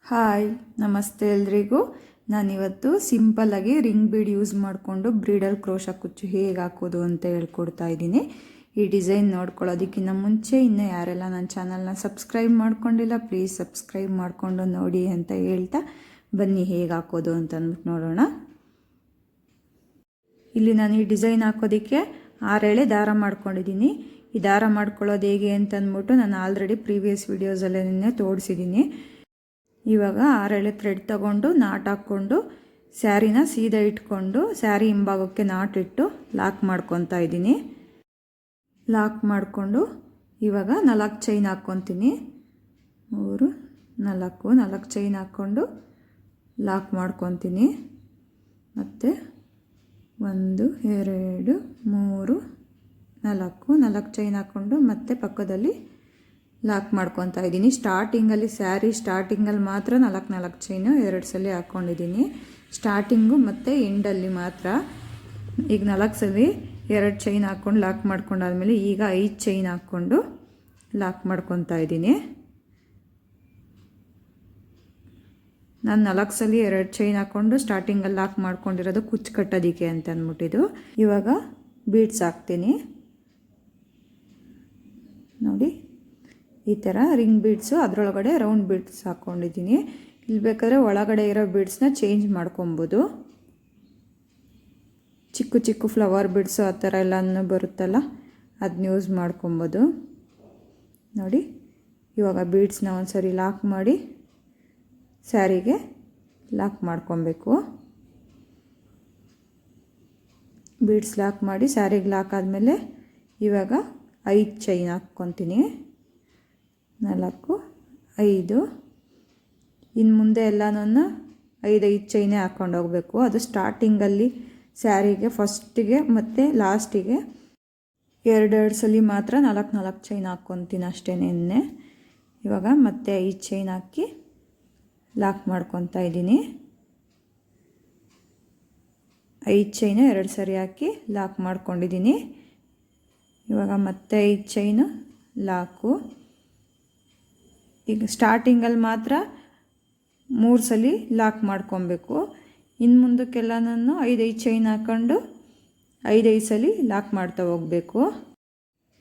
Hi ನಮಸ್ತೆ ಎಲ್ರಿಗೂ. ನಾನಿವತ್ತು ಸಿಂಪಲ್ಲಾಗಿ ರಿಂಗ್ ಬೀಡ್ ಯೂಸ್ ಮಾಡಿಕೊಂಡು ಬ್ರೀಡಲ್ ಕ್ರೋಶ ಕುಚ್ಚು ಹೇಗೆ ಹಾಕೋದು ಅಂತ ಹೇಳ್ಕೊಡ್ತಾ ಇದ್ದೀನಿ. ಈ ಡಿಸೈನ್ ನೋಡ್ಕೊಳ್ಳೋದಕ್ಕಿಂತ ಮುಂಚೆ ಇನ್ನೂ ಯಾರೆಲ್ಲ ನನ್ನ ಚಾನಲ್ನ ಸಬ್ಸ್ಕ್ರೈಬ್ ಮಾಡ್ಕೊಂಡಿಲ್ಲ ಪ್ಲೀಸ್ ಸಬ್ಸ್ಕ್ರೈಬ್ ಮಾಡಿಕೊಂಡು ನೋಡಿ ಅಂತ ಹೇಳ್ತಾ ಬನ್ನಿ ಹೇಗೆ ಹಾಕೋದು ಅಂತ ಅಂದ್ಬಿಟ್ಟು ನೋಡೋಣ. ಇಲ್ಲಿ ನಾನು ಈ ಡಿಸೈನ್ ಹಾಕೋದಕ್ಕೆ 6 ಎಳೆ ದಾರ ಮಾಡ್ಕೊಂಡಿದ್ದೀನಿ. ಈ ದಾರ ಮಾಡ್ಕೊಳ್ಳೋದು ಹೇಗೆ ಅಂತಂದ್ಬಿಟ್ಟು ನಾನು ಆಲ್ರೆಡಿ ಪ್ರೀವಿಯಸ್ ವೀಡಿಯೋಸಲ್ಲೇ ತೋರಿಸಿದ್ದೀನಿ. ಇವಾಗ 6 ಎಳೆ ಥ್ರೆಡ್ ತಗೊಂಡು ನಾಟ್ ಹಾಕ್ಕೊಂಡು ಸ್ಯಾರಿನ ಸೀದಾ ಇಟ್ಕೊಂಡು ಸ್ಯಾರಿ ಹಿಂಭಾಗಕ್ಕೆ ನಾಟಿಟ್ಟು ಲಾಕ್ ಮಾಡ್ಕೊತಾ ಇದ್ದೀನಿ. ಲಾಕ್ ಮಾಡಿಕೊಂಡು ಇವಾಗ 4 ಚೈನ್ ಹಾಕ್ಕೊತೀನಿ. 3 4 ಚೈನ್ ಹಾಕ್ಕೊಂಡು ಲಾಕ್ ಮಾಡ್ಕೊತೀನಿ. ಮತ್ತು 1 2 3 4 ಚೈನ್ ಹಾಕ್ಕೊಂಡು ಮತ್ತೆ ಪಕ್ಕದಲ್ಲಿ ಲಾಕ್ ಮಾಡ್ಕೊತಾ ಇದ್ದೀನಿ. ಸ್ಟಾರ್ಟಿಂಗಲ್ಲಿ ಸ್ಯಾರಿ ಸ್ಟಾರ್ಟಿಂಗಲ್ಲಿ ಮಾತ್ರ 4 ಚೈನು 2 ಸಲ ಹಾಕ್ಕೊಂಡಿದ್ದೀನಿ. ಸ್ಟಾರ್ಟಿಂಗು ಮತ್ತು ಎಂಡಲ್ಲಿ ಮಾತ್ರ. ಈಗ 4 ಸಲ 2 ಚೈನ್ ಹಾಕ್ಕೊಂಡು ಲಾಕ್ ಮಾಡ್ಕೊಂಡಾದ್ಮೇಲೆ ಈಗ 5 ಚೈನ್ ಹಾಕ್ಕೊಂಡು ಲಾಕ್ ಮಾಡ್ಕೊತಾ ಇದ್ದೀನಿ. ನಾನು 4 ಸಲ 2 ಚೈನ್ ಹಾಕ್ಕೊಂಡು ಸ್ಟಾರ್ಟಿಂಗಲ್ಲಿ ಲಾಕ್ ಮಾಡ್ಕೊಂಡಿರೋದು ಕುಚ್ಚು ಕಟ್ಟೋದಕ್ಕೆ ಅಂತ ಅಂದ್ಬಿಟ್ಟಿದ್ದು. ಇವಾಗ ಬೀಡ್ಸ್ ಹಾಕ್ತೀನಿ ನೋಡಿ. ಈ ಥರ ರಿಂಗ್ ಬೀಡ್ಸು ಅದರೊಳಗಡೆ ರೌಂಡ್ ಬೀಡ್ಸ್ ಹಾಕ್ಕೊಂಡಿದ್ದೀನಿ. ಇಲ್ಲಿ ಬೇಕಾದರೆ ಒಳಗಡೆ ಇರೋ ಬೀಡ್ಸ್ನ ಚೇಂಜ್ ಮಾಡ್ಕೊಬೋದು. ಚಿಕ್ಕ ಚಿಕ್ಕ ಫ್ಲವರ್ ಬೀಡ್ಸು ಆ ಥರ ಎಲ್ಲನೂ ಬರುತ್ತಲ್ಲ ಅದನ್ನ ಯೂಸ್ ಮಾಡ್ಕೊಬೋದು ನೋಡಿ. ಇವಾಗ ಬೀಡ್ಸ್ನ ಒಂದು ಸರಿ ಲಾಕ್ ಮಾಡಿ ಸ್ಯಾರಿಗೆ ಲಾಕ್ ಮಾಡ್ಕೊಬೇಕು. ಬೀಡ್ಸ್ ಲಾಕ್ ಮಾಡಿ ಸ್ಯಾರಿಗೆ ಲಾಕ್ ಆದಮೇಲೆ ಇವಾಗ 5 ಚೈನ್ ಹಾಕ್ಕೊತೀನಿ. 4 5 ಇನ್ನು ಮುಂದೆ ಎಲ್ಲನೂ 5 ಚೈನೇ ಹಾಕ್ಕೊಂಡು ಹೋಗಬೇಕು. ಅದು ಸ್ಟಾರ್ಟಿಂಗಲ್ಲಿ ಸ್ಯಾರಿಗೆ ಫಸ್ಟಿಗೆ ಮತ್ತು ಲಾಸ್ಟಿಗೆ 2 ಸಲ ಮಾತ್ರ 4 ಚೈನ್ ಹಾಕ್ಕೊತೀನಿ ಅಷ್ಟೇನೆ. ಇವಾಗ ಮತ್ತೆ 5 ಚೈನ್ ಹಾಕಿ ಲಾಕ್ ಮಾಡ್ಕೊತಾ ಇದ್ದೀನಿ. 5 ಚೈನು 2 ಸರಿ ಹಾಕಿ ಲಾಕ್ ಮಾಡ್ಕೊಂಡಿದ್ದೀನಿ. ಇವಾಗ ಮತ್ತೆ 5 ಚೈನು ಲಾಕು. ಈಗ ಸ್ಟಾರ್ಟಿಂಗಲ್ಲಿ ಮಾತ್ರ 3 ಸಲ ಲಾಕ್ ಮಾಡ್ಕೊಬೇಕು. ಇನ್ನು ಮುಂದಕ್ಕೆಲ್ಲ ನಾನು 5 ಚೈನ್ ಹಾಕ್ಕೊಂಡು 5 ಸಲ ಲಾಕ್ ಮಾಡ್ತಾ ಹೋಗಬೇಕು.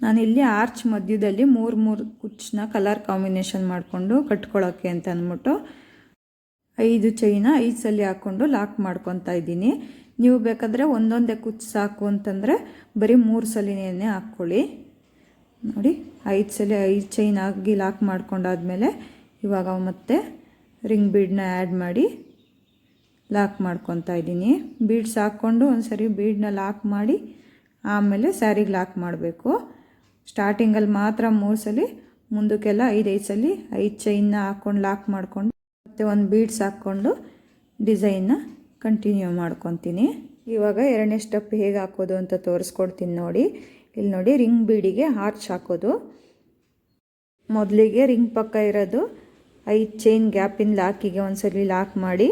ನಾನಿಲ್ಲಿ ಆರ್ಚ್ ಮಧ್ಯದಲ್ಲಿ 3 ಕುಚ್ಚನ್ನ ಕಲರ್ ಕಾಂಬಿನೇಷನ್ ಮಾಡಿಕೊಂಡು ಕಟ್ಕೊಳ್ಳೋಕ್ಕೆ ಅಂತ ಅಂದ್ಬಿಟ್ಟು 5 ಚೈನ 5 ಸಲ ಹಾಕ್ಕೊಂಡು ಲಾಕ್ ಮಾಡ್ಕೊತಾ ಇದ್ದೀನಿ. ನೀವು ಬೇಕಾದರೆ ಒಂದೊಂದೇ ಕುಚ್ಚು ಸಾಕು ಅಂತಂದರೆ ಬರೀ 3 ಸಲಿನೇ ಹಾಕ್ಕೊಳ್ಳಿ ನೋಡಿ. 5 ಸಲ 5 ಚೈನ್ ಆಗಿ ಲಾಕ್ ಮಾಡ್ಕೊಂಡಾದ್ಮೇಲೆ ಇವಾಗ ಮತ್ತೆ ರಿಂಗ್ ಬೀಡನ್ನ ಆ್ಯಡ್ ಮಾಡಿ ಲಾಕ್ ಮಾಡ್ಕೊತಾ ಇದ್ದೀನಿ. ಬೀಡ್ಸ್ ಹಾಕ್ಕೊಂಡು ಒಂದು ಸರಿ ಬೀಡನ್ನ ಲಾಕ್ ಮಾಡಿ ಆಮೇಲೆ ಸ್ಯಾರಿಗೆ ಲಾಕ್ ಮಾಡಬೇಕು. ಸ್ಟಾರ್ಟಿಂಗಲ್ಲಿ ಮಾತ್ರ 3 ಸಲ, ಮುಂದಕ್ಕೆಲ್ಲ 5 ಸಲ 5 ಚೈನ್ನ ಹಾಕ್ಕೊಂಡು ಲಾಕ್ ಮಾಡಿಕೊಂಡು ಮತ್ತು ಒಂದು ಬೀಡ್ಸ್ ಹಾಕ್ಕೊಂಡು ಡಿಸೈನ್ನ ಕಂಟಿನ್ಯೂ ಮಾಡ್ಕೊತೀನಿ. ಇವಾಗ 2ನೇ ಸ್ಟೆಪ್ ಹೇಗೆ ಹಾಕೋದು ಅಂತ ತೋರಿಸ್ಕೊಡ್ತೀನಿ ನೋಡಿ. ಇಲ್ಲಿ ನೋಡಿ, ರಿಂಗ್ ಬೀಡಿಗೆ ಆರ್ಚ್ ಹಾಕೋದು. ಮೊದಲಿಗೆ ರಿಂಗ್ ಪಕ್ಕ ಇರೋದು 5 ಚೈನ್ ಗ್ಯಾಪಿನ ಲಾಕಿಗೆ ಒಂದು ಸಲ ಲಾಕ್ ಮಾಡಿ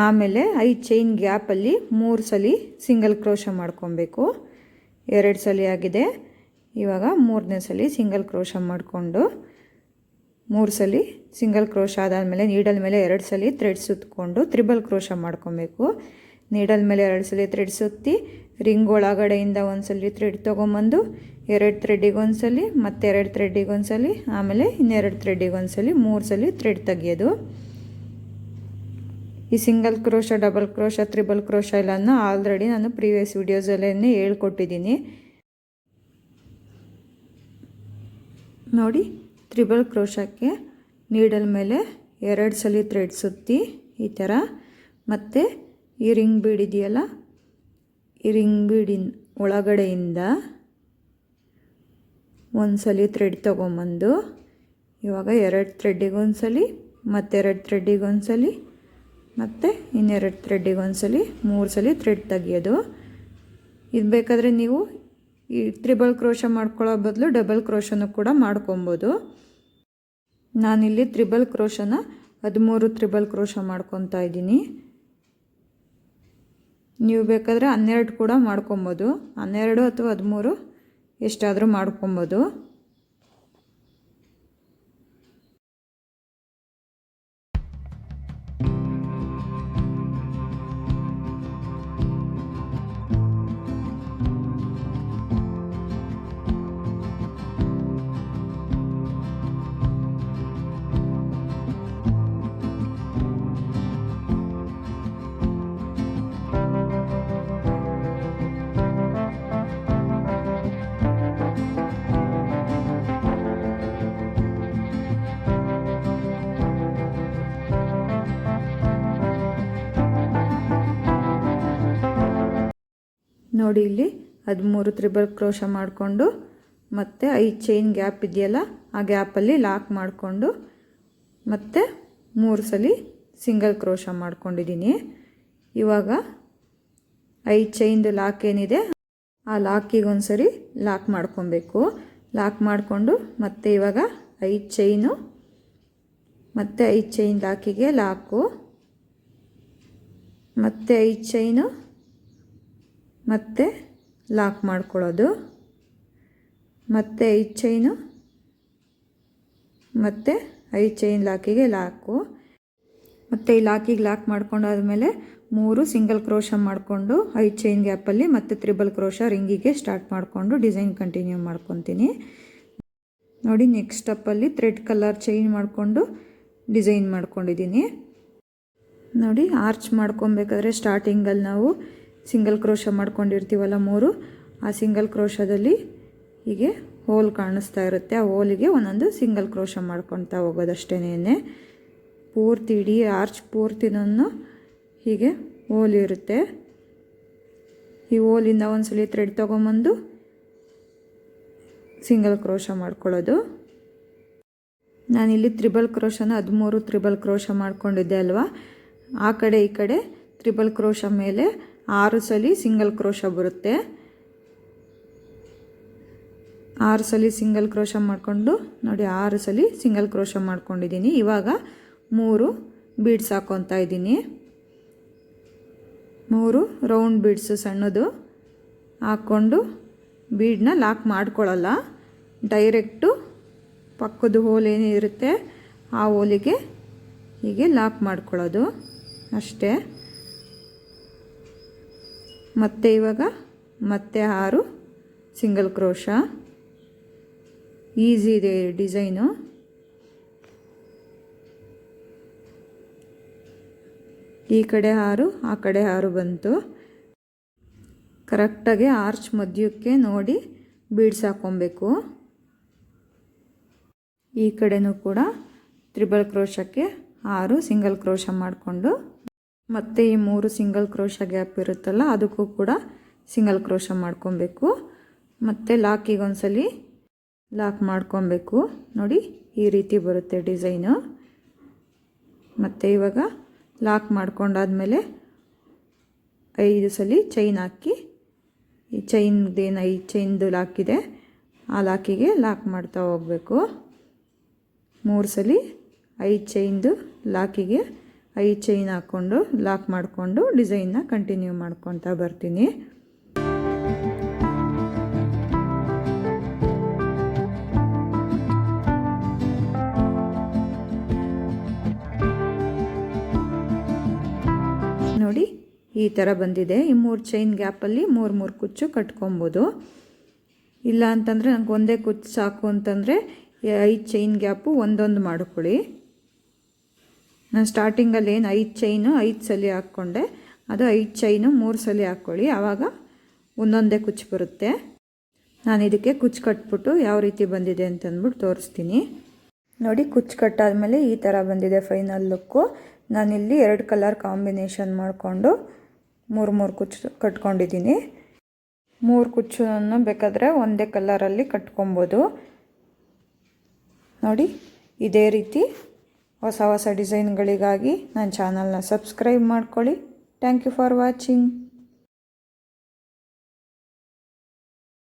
ಆಮೇಲೆ 5 ಚೈನ್ ಗ್ಯಾಪಲ್ಲಿ 3 ಸಲ ಸಿಂಗಲ್ ಕ್ರೋಶ ಮಾಡ್ಕೊಬೇಕು. 2 ಸಲ ಆಗಿದೆ. ಇವಾಗ 3ನೇ ಸಲ ಸಿಂಗಲ್ ಕ್ರೋಶ ಮಾಡಿಕೊಂಡು 3 ಸಲ ಸಿಂಗಲ್ ಕ್ರೋಶ ಆದಮೇಲೆ ನೀಡಲ್ ಮೇಲೆ 2 ಸಲ ಥ್ರೆಡ್ ಸುತ್ತಕೊಂಡು ತ್ರಿಬಲ್ ಕ್ರೋಶ ಮಾಡ್ಕೊಬೇಕು. ನೀಡಲ್ ಮೇಲೆ 2 ಸಲ ಥ್ರೆಡ್ ಸುತ್ತಿ ರಿಂಗ್ ಒಳಗಡೆಯಿಂದ ಒಂದು ಸಲ ಥ್ರೆಡ್ ತೊಗೊಂಬಂದು 2 ಥ್ರೆಡ್ಡಿಗೆ ಒಂದು ಸಲ ಮತ್ತು 2 ಥ್ರೆಡ್ಡಿಗೆ ಒಂದು ಸಲ ಆಮೇಲೆ 2 ಥ್ರೆಡ್ಡಿಗೆ ಒಂದು ಸಲ 3 ಸಲ ಥ್ರೆಡ್ ತೆಗಿಯೋದು. ಈ single crochet, double crochet, triple crochet ಎಲ್ಲನೂ ಆಲ್ರೆಡಿ ನಾನು ಪ್ರೀವಿಯಸ್ ವೀಡಿಯೋಸಲ್ಲೇ ಹೇಳ್ಕೊಟ್ಟಿದ್ದೀನಿ ನೋಡಿ. ತ್ರಿಬಲ್ ಕ್ರೋಶಕ್ಕೆ ನೀಡಲ್ ಮೇಲೆ 2 ಸಲ ಥ್ರೆಡ್ ಸುತ್ತಿ ಈ ಥರ, ಮತ್ತು ಈ ರಿಂಗ್ ಬೀಡ್ ಇದೆಯಲ್ಲ ಈ ರಿಂಗ್ ಬೀಡಿನ ಒಳಗಡೆಯಿಂದ ಒಂದು ಸಲ ಥ್ರೆಡ್ ತೊಗೊಂಬಂದು ಇವಾಗ 2 ಥ್ರೆಡ್ಡಿಗೆ ಒಂದು ಸಲ ಮತ್ತು 2 ಥ್ರೆಡ್ಡಿಗೆ ಒಂದು ಸಲ ಮತ್ತು 2 ಥ್ರೆಡ್ಡಿಗೆ ಒಂದು ಸಲ 3 ಸಲ ಥ್ರೆಡ್ ತೆಗಿಯೋದು. ಇದು ಬೇಕಾದರೆ ನೀವು ಈ ತ್ರಿಬಲ್ ಕ್ರೋಶ ಮಾಡ್ಕೊಳ್ಳೋ ಬದಲು ಡಬಲ್ ಕ್ರೋಶನೂ ಕೂಡ ಮಾಡ್ಕೊಬೋದು. ನಾನಿಲ್ಲಿ ತ್ರಿಬಲ್ ಕ್ರೋಶನ 13 ತ್ರಿಬಲ್ ಕ್ರೋಶ ಮಾಡ್ಕೊತಾ ಇದ್ದೀನಿ. ನೀವು ಬೇಕಾದರೆ 12 ಕೂಡ ಮಾಡ್ಕೊಬೋದು. 12 ಅಥವಾ 13 ಎಷ್ಟಾದರೂ ಮಾಡ್ಕೊಬೋದು. ನೋಡಿ ಇಲ್ಲಿ 13 ತ್ರಿಬಲ್ ಕ್ರೋಶ ಮಾಡಿಕೊಂಡು ಮತ್ತು 5 ಚೈನ್ ಗ್ಯಾಪ್ ಇದೆಯಲ್ಲ ಆ ಗ್ಯಾಪಲ್ಲಿ ಲಾಕ್ ಮಾಡಿಕೊಂಡು ಮತ್ತು 3 ಸಲ ಸಿಂಗಲ್ ಕ್ರೋಶ ಮಾಡ್ಕೊಂಡಿದ್ದೀನಿ. ಇವಾಗ 5 ಚೈನ್ದು ಲಾಕ್ ಏನಿದೆ ಆ ಲಾಕಿಗೆ ಒಂದು ಸರಿ ಲಾಕ್ ಮಾಡ್ಕೊಬೇಕು. ಲಾಕ್ ಮಾಡಿಕೊಂಡು ಮತ್ತೆ ಇವಾಗ 5 ಚೈನು ಮತ್ತು 5 ಚೈನ್ ಲಾಕಿಗೆ ಲಾಕು, ಮತ್ತು 5 ಚೈನು ಮತ್ತು ಲಾಕ್ ಮಾಡ್ಕೊಳ್ಳೋದು, ಮತ್ತು 5 ಚೈನು ಮತ್ತು 5 ಚೈನ್ ಲಾಕಿಗೆ ಲಾಕು. ಮತ್ತು ಈ ಲಾಕಿಗೆ ಲಾಕ್ ಮಾಡ್ಕೊಂಡಾದ್ಮೇಲೆ 3 ಸಿಂಗಲ್ ಕ್ರೋಶ ಮಾಡಿಕೊಂಡು 5 ಚೈನ್ ಗ್ಯಾಪಲ್ಲಿ ಮತ್ತು ತ್ರಿಬಲ್ ಕ್ರೋಶ ರಿಂಗಿಗೆ ಸ್ಟಾರ್ಟ್ ಮಾಡಿಕೊಂಡು ಡಿಸೈನ್ ಕಂಟಿನ್ಯೂ ಮಾಡ್ಕೊತೀನಿ. ನೋಡಿ ನೆಕ್ಸ್ಟ್ ಸ್ಟೆಪ್ಪಲ್ಲಿ ಥ್ರೆಡ್ ಕಲರ್ ಚೇಂಜ್ ಮಾಡಿಕೊಂಡು ಡಿಸೈನ್ ಮಾಡ್ಕೊಂಡಿದ್ದೀನಿ. ನೋಡಿ ಆರ್ಚ್ ಮಾಡ್ಕೊಬೇಕಾದ್ರೆ ಸ್ಟಾರ್ಟಿಂಗಲ್ಲಿ ನಾವು ಸಿಂಗಲ್ ಕ್ರೋಶ ಮಾಡ್ಕೊಂಡಿರ್ತೀವಲ್ಲ 3, ಆ ಸಿಂಗಲ್ ಕ್ರೋಶದಲ್ಲಿ ಹೀಗೆ ಹೋಲ್ ಕಾಣಿಸ್ತಾ ಇರುತ್ತೆ. ಆ ಹೋಲಿಗೆ ಒಂದೊಂದು ಸಿಂಗಲ್ ಕ್ರೋಶ ಮಾಡ್ಕೊತಾ ಹೋಗೋದಷ್ಟೇನೆ. ಪೂರ್ತಿ ಇಡೀ ಆರ್ಚ್ ಪೂರ್ತಿನೂ ಹೀಗೆ ಹೋಲ್ ಇರುತ್ತೆ. ಈ ಹೋಲಿಂದ ಒಂದ್ಸಲಿ ಥ್ರೆಡ್ ತೊಗೊಂಬಂದು ಸಿಂಗಲ್ ಕ್ರೋಶ ಮಾಡ್ಕೊಳ್ಳೋದು. ನಾನಿಲ್ಲಿ ತ್ರಿಬಲ್ ಕ್ರೋಶನ 13 ತ್ರಿಬಲ್ ಕ್ರೋಶ ಮಾಡ್ಕೊಂಡಿದ್ದೆ ಅಲ್ವಾ, ಆ ಕಡೆ ಈ ಕಡೆ ತ್ರಿಬಲ್ ಕ್ರೋಶ ಮೇಲೆ 6 ಸಲ ಸಿಂಗಲ್ ಕ್ರೋಶ ಬರುತ್ತೆ. 6 ಸಲ ಸಿಂಗಲ್ ಕ್ರೋಶ ಮಾಡಿಕೊಂಡು ನೋಡಿ 6 ಸಲ ಸಿಂಗಲ್ ಕ್ರೋಶ ಮಾಡ್ಕೊಂಡಿದ್ದೀನಿ. ಇವಾಗ 3 ಬೀಡ್ಸ್ ಹಾಕ್ಕೊತಾ ಇದ್ದೀನಿ. 3 ರೌಂಡ್ ಬೀಡ್ಸು ಸಣ್ಣದು ಹಾಕ್ಕೊಂಡು ಬೀಡನ್ನ ಲಾಕ್ ಮಾಡ್ಕೊಳ್ಳಲ್ಲ, ಡೈರೆಕ್ಟು ಪಕ್ಕದ ಹೋಲ್ ಏನಿರುತ್ತೆ ಆ ಹೋಲಿಗೆ ಹೀಗೆ ಲಾಕ್ ಮಾಡ್ಕೊಳ್ಳೋದು ಅಷ್ಟೇ. ಮತ್ತು ಇವಾಗ ಮತ್ತೆ 6 ಸಿಂಗಲ್ ಕ್ರೋಶ. ಈಸಿ ಇದೆ ಡಿಸೈನು. ಈ ಕಡೆ 6 ಆ ಕಡೆ 6 ಬಂತು. ಕರೆಕ್ಟಾಗಿ ಆರ್ಚ್ ಮಧ್ಯಕ್ಕೆ ನೋಡಿ ಬೀಡ್ಸ್ ಹಾಕ್ಕೊಬೇಕು. ಈ ಕಡೆನೂ ಕೂಡ ತ್ರಿಬಲ್ ಕ್ರೋಶಕ್ಕೆ 6 ಸಿಂಗಲ್ ಕ್ರೋಶ ಮಾಡಿಕೊಂಡು ಮತ್ತು ಈ 3 ಸಿಂಗಲ್ ಕ್ರೋಶ ಗ್ಯಾಪ್ ಇರುತ್ತಲ್ಲ ಅದಕ್ಕೂ ಕೂಡ ಸಿಂಗಲ್ ಕ್ರೋಶ ಮಾಡ್ಕೊಬೇಕು. ಮತ್ತು ಲಾಕಿಗೆ ಒಂದ್ಸಲಿ ಲಾಕ್ ಮಾಡ್ಕೊಬೇಕು. ನೋಡಿ ಈ ರೀತಿ ಬರುತ್ತೆ ಡಿಸೈನು. ಮತ್ತು ಇವಾಗ ಲಾಕ್ ಮಾಡ್ಕೊಂಡಾದ್ಮೇಲೆ 5 ಸಲ ಚೈನ್ ಹಾಕಿ, ಈ ಚೈನ್ದೇನು 5 ಚೈನ್ದು ಲಾಕ್ ಇದೆ ಆ ಲಾಕಿಗೆ ಲಾಕ್ ಮಾಡ್ತಾ ಹೋಗಬೇಕು. 3 ಸಲ 5 ಚೈನ್ದು ಲಾಕಿಗೆ 5 ಚೈನ್ ಹಾಕ್ಕೊಂಡು ಲಾಕ್ ಮಾಡಿಕೊಂಡು ಡಿಸೈನ್ನ ಕಂಟಿನ್ಯೂ ಮಾಡ್ಕೊತಾ ಬರ್ತೀನಿ. ನೋಡಿ ಈ ಥರ ಬಂದಿದೆ. ಈ 3 ಚೈನ್ ಗ್ಯಾಪಲ್ಲಿ 3 ಕುಚ್ಚು ಕಟ್ಕೊಬೋದು. ಇಲ್ಲ ಅಂತಂದರೆ ನಂಗೆ ಒಂದೇ ಕುಚ್ಚು ಸಾಕು ಅಂತಂದರೆ 5 ಚೈನ್ ಗ್ಯಾಪು ಒಂದೊಂದು ಮಾಡ್ಕೊಳ್ಳಿ. ನಾನು ಸ್ಟಾರ್ಟಿಂಗಲ್ಲಿ ಏನು 5 ಚೈನು 5 ಸಲ ಹಾಕ್ಕೊಂಡೆ, ಅದು 5 ಚೈನು 3 ಸಲ ಹಾಕ್ಕೊಳ್ಳಿ, ಆವಾಗ ಒಂದೊಂದೇ ಕುಚ್ಚು ಬರುತ್ತೆ. ನಾನು ಇದಕ್ಕೆ ಕುಚ್ಚು ಕಟ್ಬಿಟ್ಟು ಯಾವ ರೀತಿ ಬಂದಿದೆ ಅಂತಂದ್ಬಿಟ್ಟು ತೋರಿಸ್ತೀನಿ. ನೋಡಿ ಕುಚ್ಚು ಕಟ್ಟಾದಮೇಲೆ ಈ ಥರ ಬಂದಿದೆ ಫೈನಲ್ ಲುಕ್ಕು. ನಾನಿಲ್ಲಿ 2 ಕಲರ್ ಕಾಂಬಿನೇಷನ್ ಮಾಡಿಕೊಂಡು 3 ಕುಚ್ಚು ಕಟ್ಕೊಂಡಿದ್ದೀನಿ. 3 ಕುಚ್ಚನ್ನು ಬೇಕಾದರೆ ಒಂದೇ ಕಲರಲ್ಲಿ ಕಟ್ಕೊಬೋದು. ನೋಡಿ ಇದೇ ರೀತಿ ಹೊಸ ಡಿಸೈನ್ಗಳಿಗಾಗಿ ನನ್ನ ಚಾನಲ್ನ ಸಬ್ಸ್ಕ್ರೈಬ್ ಮಾಡ್ಕೊಳ್ಳಿ. Thank you for watching.